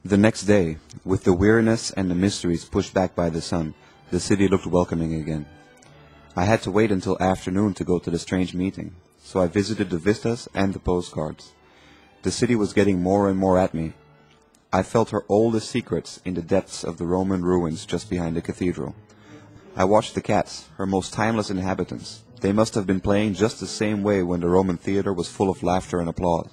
The next day, with the weariness and the mysteries pushed back by the sun, the city looked welcoming again. I had to wait until afternoon to go to the strange meeting, so I visited the vistas and the postcards. The city was getting more and more at me. I felt her oldest secrets in the depths of the Roman ruins just behind the cathedral. I watched the cats, her most timeless inhabitants. They must have been playing just the same way when the Roman theater was full of laughter and applause.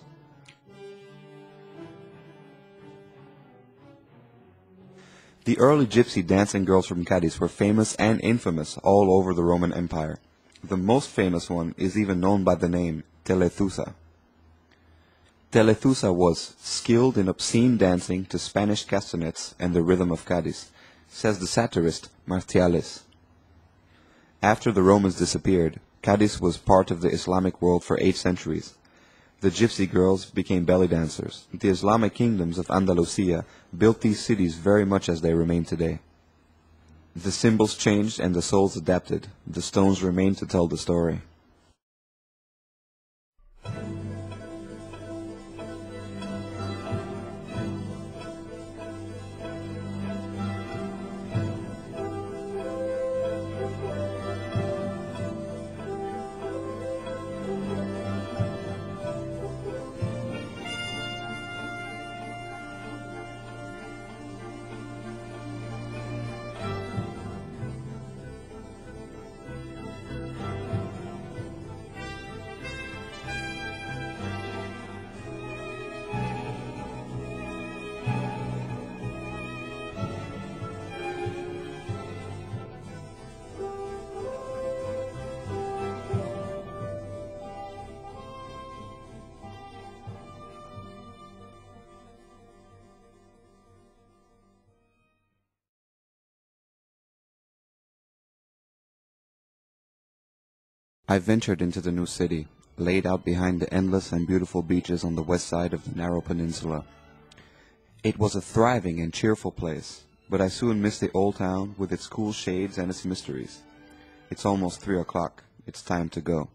The early gypsy dancing girls from Cadiz were famous and infamous all over the Roman Empire. The most famous one is even known by the name Telethusa. Telethusa was skilled in obscene dancing to Spanish castanets and the rhythm of Cadiz, says the satirist Martialis. After the Romans disappeared, Cadiz was part of the Islamic world for 8 centuries. The gypsy girls became belly dancers. The Islamic kingdoms of Andalusia built these cities very much as they remain today. The symbols changed and the souls adapted. The stones remained to tell the story. I ventured into the new city, laid out behind the endless and beautiful beaches on the west side of the narrow peninsula. It was a thriving and cheerful place, but I soon missed the old town with its cool shades and its mysteries. It's almost 3 o'clock. It's time to go.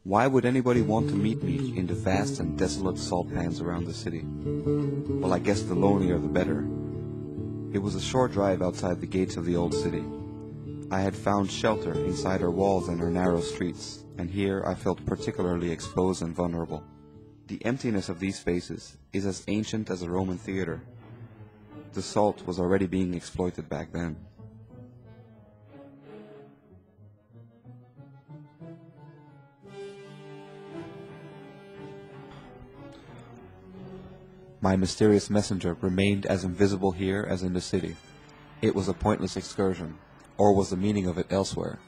Why would anybody want to meet me in the vast and desolate salt pans around the city? Well, I guess the lonelier the better. It was a short drive outside the gates of the old city. I had found shelter inside her walls and her narrow streets, and here I felt particularly exposed and vulnerable. The emptiness of these spaces is as ancient as a Roman theater. The salt was already being exploited back then. My mysterious messenger remained as invisible here as in the city. It was a pointless excursion. Or was the meaning of it elsewhere?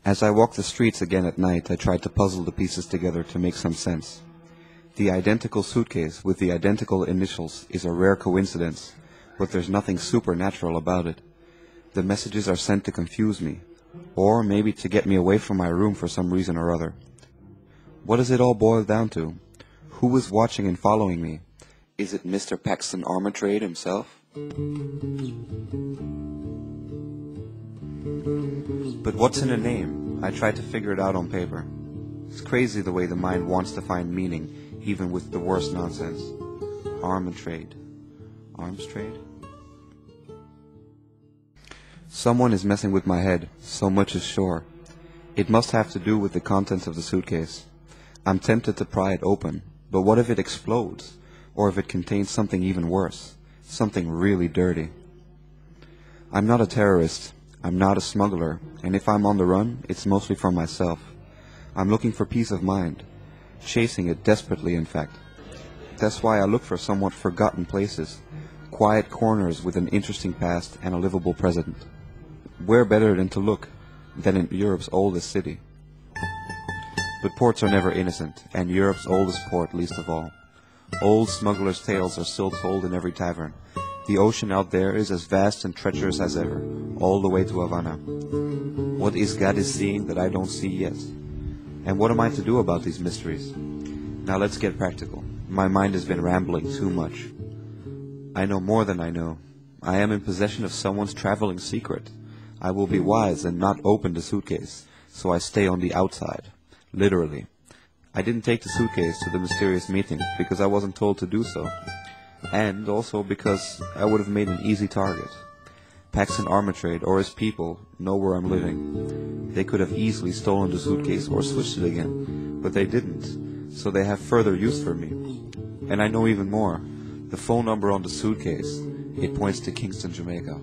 As I walked the streets again at night, I tried to puzzle the pieces together to make some sense. The identical suitcase with the identical initials is a rare coincidence, but there's nothing supernatural about it. The messages are sent to confuse me, or maybe to get me away from my room for some reason or other. What does it all boil down to? Who is watching and following me? Is it Mr. Paxton Armitrade himself? But what's in a name? I tried to figure it out on paper. It's crazy the way the mind wants to find meaning, even with the worst nonsense. Arm and trade. Arms trade? Someone is messing with my head, so much is sure. It must have to do with the contents of the suitcase. I'm tempted to pry it open, but what if it explodes? Or if it contains something even worse? Something really dirty. I'm not a terrorist, I'm not a smuggler, and if I'm on the run, it's mostly for myself. I'm looking for peace of mind, chasing it desperately in fact. That's why I look for somewhat forgotten places, quiet corners with an interesting past and a livable present. Where better than to look than in Europe's oldest city? But ports are never innocent, and Europe's oldest port least of all. Old smugglers' tales are still told in every tavern. The ocean out there is as vast and treacherous as ever, all the way to Havana. What is Cadiz seeing that I don't see yet? And what am I to do about these mysteries? Now let's get practical. My mind has been rambling too much. I know more than I know. I am in possession of someone's traveling secret. I will be wise and not open the suitcase, so I stay on the outside. Literally. I didn't take the suitcase to the mysterious meeting because I wasn't told to do so, and also because I would have made an easy target. Paxton Armitrade or his people know where I'm living. They could have easily stolen the suitcase or switched it again, but they didn't, so they have further use for me. And I know even more. The phone number on the suitcase, it points to Kingston, Jamaica.